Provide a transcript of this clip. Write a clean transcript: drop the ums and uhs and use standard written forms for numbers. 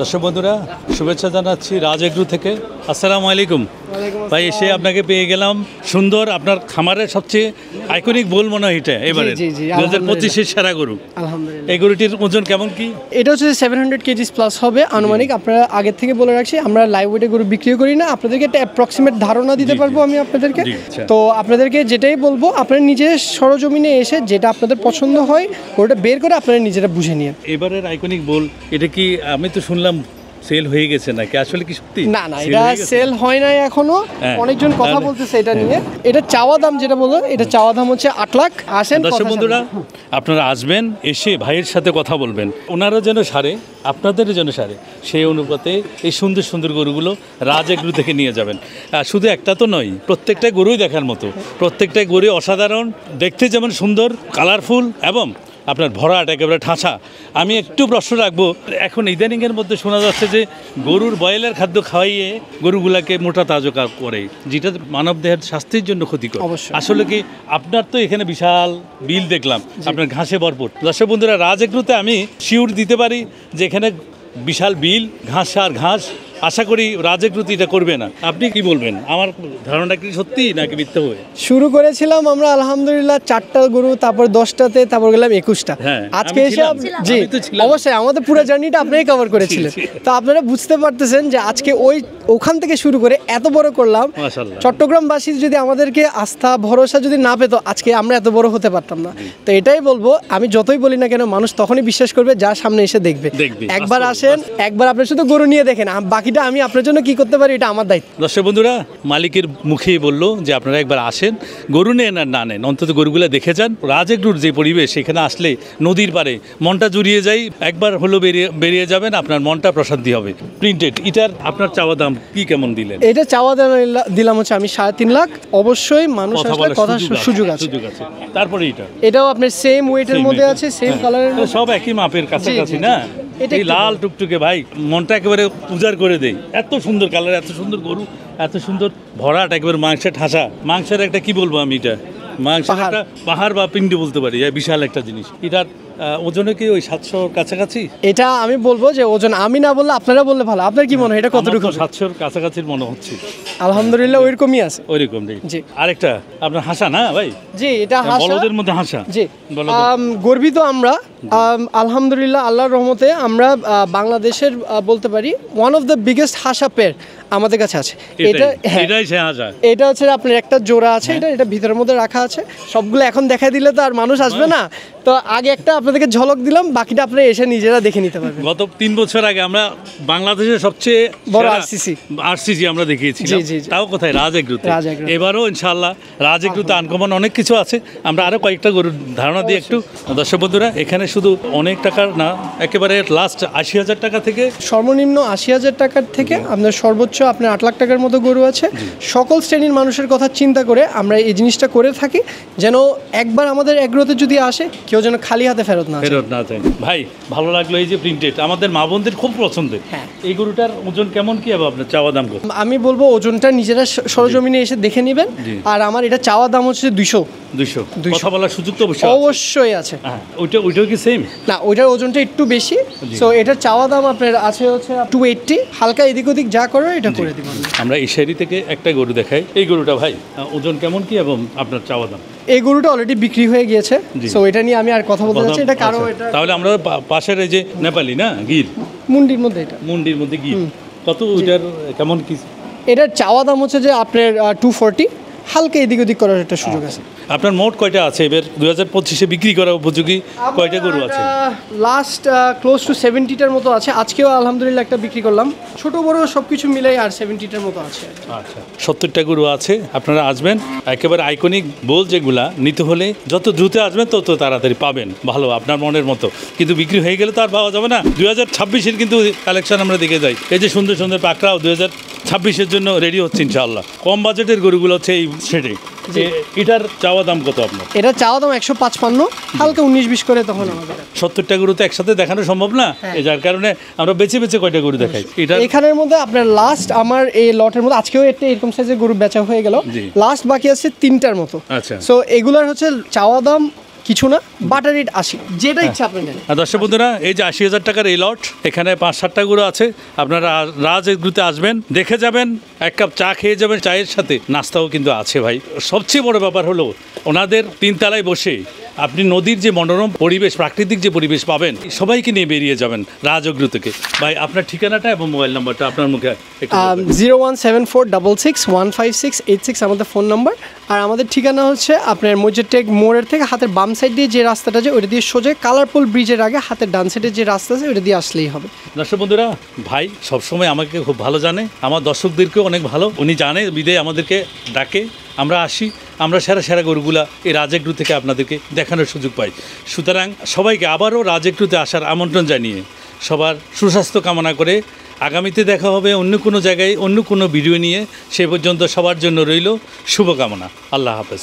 দর্শক বন্ধুরা শুভেচ্ছা জানাচ্ছি রাজ এগ্রো থেকে। আসসালামু আলাইকুম ভাই। এসে আপনাকে পেয়ে গেলাম সুন্দর আপনার খামারের সবচেয়ে আইকনিক বোল মনে হয় এটা এবারে 2025-এর সেরা গরু। আলহামদুলিল্লাহ। এই গরুটির ওজন কেমন কি? এটা হচ্ছে 700 কেজিস প্লাস হবে আনুমানিক। আপনারা আগে থেকে বলে রাখছি আমরা লাইভ ওয়েটে গরু বিক্রিও করি না, আপনাদেরকে একটা অ্যাপ্রক্সিমেট ধারণা দিতে পারবো আমি আপনাদেরকে। তো আপনাদেরকে যেটাই বলবো আপনারা নিজে সরজমিনে এসে যেটা আপনাদের পছন্দ হয় ওটা বের করে আপনারা নিজেরা বুঝে নিন। এবারের আইকনিক বোল এটা কি আমি তো শুনলাম সেল হয়ে গেছে নাকি, আসলে কি সত্যি? না না, এটা সেল হয় নাই এখনো। অনেকজন কথা বলতেছে এটা নিয়ে। এটা চাওয়া দাম যেটা বললো, এটা চাওয়া দাম হচ্ছে 8 লাখ। আসেন দর্শক বন্ধুরা, আপনারা আসবেন, এসে ভাইয়ের সাথে কথা বলবেন, ওনারা যেন সারে আপনাদের যেন সারে সেই অনুপাতে এই সুন্দর সুন্দর গরুগুলো রাজ এগ্রো থেকে নিয়ে যাবেন। শুধু একটা তো নয়, প্রত্যেকটা গরুই দেখার মতো, প্রত্যেকটা গরু অসাধারণ, দেখতে যেমন সুন্দর, কালারফুল এবং আপনার ভরাট একেবারে ঠাসা। আমি একটু প্রশ্ন রাখবো, এখন ইদানিংয়ের মধ্যে শোনা যাচ্ছে যে গরুর বয়েলের খাদ্য খাওয়াইয়ে গরুগুলাকে মোটা তাজা করে, যেটা মানব দেহের স্বাস্থ্যের জন্য ক্ষতিকর। আসলে কি আপনার তো এখানে বিশাল বিল দেখলাম, আপনার ঘাসে ভরপুর। দর্শক বন্ধুরা, রাজ এগ্রোতে আমি শিওর দিতে পারি যে এখানে বিশাল বিল, ঘাস আর ঘাস। আশা করি রাজ এগ্রোতে এটা করবে না। আপনি কি বলবেন? আমার ধারণা কি সত্যি নাকি মিথ্যে হবে? শুরু করেছিলাম আমরা আলহামদুলিল্লাহ 4টা গরু, তারপর 10টাতে, তারপর গেলাম 21টা। আজকে এসে জি অবশ্যই আমাদের পুরো জার্নিটা আপনারাই কভার করেছিলেন। তো আপনারা বুঝতে পারতেছেন যে আজকে ওখান থেকে শুরু করে এত বড় করলাম। চট্টগ্রামবাসী যদি আমাদেরকে আস্থা ভরসা যদি না পেতো, আজকে আমরা এত বড় হতে পারতাম না। তো এটাই বলবো, আমি যতই বলি না কেন মানুষ তখনই বিশ্বাস করবে যার সামনে এসে দেখবে। একবার আসেন, একবার আপনি শুধু গরু নিয়ে দেখেন, বাকিটা আমি আপনার জন্য কি করতে পারি এটা আমার দায়িত্ব। দর্শক বন্ধুরা, মালিকের মুখেই বললো যে আপনারা একবার আসেন, গরু নেন আর না নেন, অন্তত গরুগুলো দেখে যান। রাজ এগ্রোর যে পরিবেশ, সেখানে আসলে নদীর পারে মনটা জুড়িয়ে যায়। একবার হলো বেরিয়ে যাবেন, আপনার মনটা প্রশান্তি হবে। প্রিন্টেড এটার আপনার চাওয়া দাম কি কেমন দিলেন? এটা চাওয়া দাম দিলাম হচ্ছে আমি 3.5 লাখ। অবশ্যই মানুষ আসলে কথা সুযোগ আছে। তারপরে এটাও আপনার সেম ওয়েটের মধ্যে আছে, সেম কালারের, সব একই মাপের কাছাকাছি না? এই লাল টুকটুকে ভাই মনটা একেবারে উজাড় করে দেয়। এত সুন্দর কালার, এত সুন্দর গরু, এত সুন্দর ভরাট, একেবারে মাংসের ঠাসা। মাংসের একটা কি বলবো আমি, এটা মাংসের একটা পাহাড় বা পিন্ডি বলতে পারি, বিশাল একটা জিনিস। এটার ওজনে কি ওই 700 কাছাকাছি? এটা আমি বলবো যে ওজন আমি না বললে আপনারা বললে ভালো। আপনার কি মনে হয় এটা কতটুকু? 700 কাছাকাছি মনে হচ্ছে। আলহামদুলিল্লাহ ওইরকমই আছে। ওইরকম জি। আরেকটা আপনার হাসা না ভাই? জি, এটা হাসা, বলদের মধ্যে হাসা। জি, গর্বিত আমরা আলহামদুলিল্লাহ, আল্লাহর রহমতে আমরা বাংলাদেশের বলতে পারি ওয়ান অফ দ্য বিগেস্ট হাসা পেয়ার আমাদের কাছে আছে। এটা হচ্ছে আপনার একটা জোড়া আছে, এটা ভিতরের মধ্যে রাখা আছে। সবগুলো এখন দেখা দিলে তো আর মানুষ আসবে না, তো আগে একটা আপনাদেরকে ঝলক দিলাম, বাকিটা আপনারা এসে নিজেরা দেখে নিতে পারবেন। গত 3 বছর আগে আমরা বাংলাদেশের সবচেয়ে বড় আরসিসি আমরা দেখিয়েছিলাম, তাও কোথায়? রাজ এগ্রোতে। এবারও ইনশাআল্লাহ রাজ এগ্রোতে আনকমন অনেক কিছু আছে। আমরা আরো কয়েকটা গরুর ধারণা দিই একটু। দর্শক বন্ধুরা, এখানে শুধু অনেক টাকার না, একেবারে লাস্ট 80,000 টাকা থেকে সর্বনিম্ন 80,000 টাকার থেকে আপনার সর্বোচ্চ আপনার 8 লাখ টাকার মতো গরু আছে। সকল শ্রেণীর মানুষের কথা চিন্তা করে আমরা এই জিনিসটা করে থাকি, যেন একবার আমাদের এগ্রোতে যদি আসে কেউ যেন খালি হাতে ফেরত না যায়। ভাই ভালো লাগলো, এই যে প্রিন্টেড আমাদের মা বোনদের খুব পছন্দের। এই গরুটার ওজন কেমন কি হবে আপনার চাওয়া দাম? আমি বলবো ওজনটা নিজেরা সরজমিনে এসে দেখে নেবেন। আর আমার এটা চাওয়া দাম হচ্ছে 200। কথা বলার সুযোগ তো অবশ্যই আছে। ওইটাও কি সেম? না, ওইটার ওজনটা একটু বেশি। সো এটার চাওয়া দাম আপনার আছে হচ্ছে 280। হালকা এদিক ওদিক যা করবে এটা করে দিব। আমরা এই শাড়ি থেকে একটা গরু দেখাই। এই গরুটা ভাই ওজন কেমন কি এবং আপনার চাওয়া দাম? এই গরুটা অলরেডি বিক্রি হয়ে গিয়েছে, সো এটা নিয়ে আমি আর কথা বলতে চাচ্ছি। এটা কারো এটা তাহলে আমরা পাশের এই যে নেপালি না গির মুন্ডির মধ্যে, এটা মুন্ডির মধ্যে গির কত, ওইটার কেমন কি? এটার চাওয়া দাম হচ্ছে যে আপনার 240। হালকা এদিক ওদিক করার একটা সুযোগ আছে। আপনার মোট কয়টা আছে এবার 2025-এ বিক্রি করা উপযোগী কয়টা গরু আছে? লাস্ট ক্লোজ টু 70টার মতো আছে। আজকেও আলহামদুলিল্লাহ একটা বিক্রি করলাম, ছোট বড় সবকিছু মিলাই আর 70টার মতো আছে। আচ্ছা, 70টা গরু আছে। আপনারা আসবেন, একেবারে আইকনিক বোল যেগুলা নিতে হলে যত দ্রুত আসবেন তত তাড়াতাড়ি পাবেন, ভালো আপনার মনের মতো। কিন্তু বিক্রি হয়ে গেলে তো আর পাওয়া যাবে না। 2026-এর কিন্তু কালেকশন আমরা দেখে যাই। এই যে সুন্দর সুন্দর পাকড়াও 2026-এর জন্য রেডি হচ্ছে ইনশাআল্লাহ। কম বাজেটের গরুগুলো হচ্ছে এই সেটে। এটার চাওয়া দাম কত আপনার? এটা চাওয়া দাম 155, হালকা 19-20 করে। তখন আমাদের 70টা গরু তো একসাথে দেখানো সম্ভব না, যার কারণে আমরা বেছে বেছে কয়টা গরু দেখাই। এটা এখানের মধ্যে আপনার লাস্ট আমার এই লটের মধ্যে আজকেও একটা এরকম সাইজের গরু বেচা হয়ে গেল। লাস্ট বাকি আছে 3টার মতো। আচ্ছা, সো এগুলার হচ্ছে চাওয়া দাম কিছু না, বাটার রেট 80, যেটা ইচ্ছা আপনি নেন। দর্শক বন্ধুরা, এই যে 80,000 টাকার এই লট, এখানে 5-7টা গরু আছে। আপনারা রাজ এগ্রোতে আসবেন, দেখে যাবেন, এক কাপ চা খেয়ে যাবেন, চায়ের সাথে নাস্তাও কিন্তু আছে ভাই। সবচেয়ে বড় ব্যাপার হলো ওনাদের 3 তলায় বসে আপনি নদীর যে মনোরম পরিবেশ, প্রাকৃতিক যে পরিবেশ পাবেন, সবাইকে নিয়ে বেরিয়ে যাবেন রাজ এগ্রো থেকে। ভাই আপনার ঠিকানাটা এবং মোবাইল নাম্বারটা আপনার মুখে একটু বলবেন। 017466686 আমাদের ফোন নাম্বার। আর আমাদের ঠিকানা হচ্ছে আপনার মসজিদটেক মোড়ের থেকে হাতের বাম সাইড দিয়ে যে রাস্তাটা আছে ওইটা দিয়ে সোজা কালারপুল ব্রিজের আগে হাতের ডান সাইডে যে রাস্তা আছে ওইটা দিয়ে আসলেই হবে। দর্শক বন্ধুরা, ভাই সবসময় আমাকে খুব ভালো জানে, আমার দর্শকদেরকেও অনেক ভালো উনি জানে, বিদায় আমাদেরকে ডাকে, আমরা আসি, আমরা সেরা সেরা গরুগুলা এই রাজ এগ্রো থেকে আপনাদেরকে দেখানোর সুযোগ পাই। সুতরাং সবাইকে আবারও রাজ এগ্রোতে আসার আমন্ত্রণ জানিয়ে সবার সুস্বাস্থ্য কামনা করে আগামীতে দেখা হবে অন্য কোনো জায়গায় অন্য কোনো ভিডিও নিয়ে। সে পর্যন্ত সবার জন্য রইল শুভকামনা। আল্লাহ হাফেজ।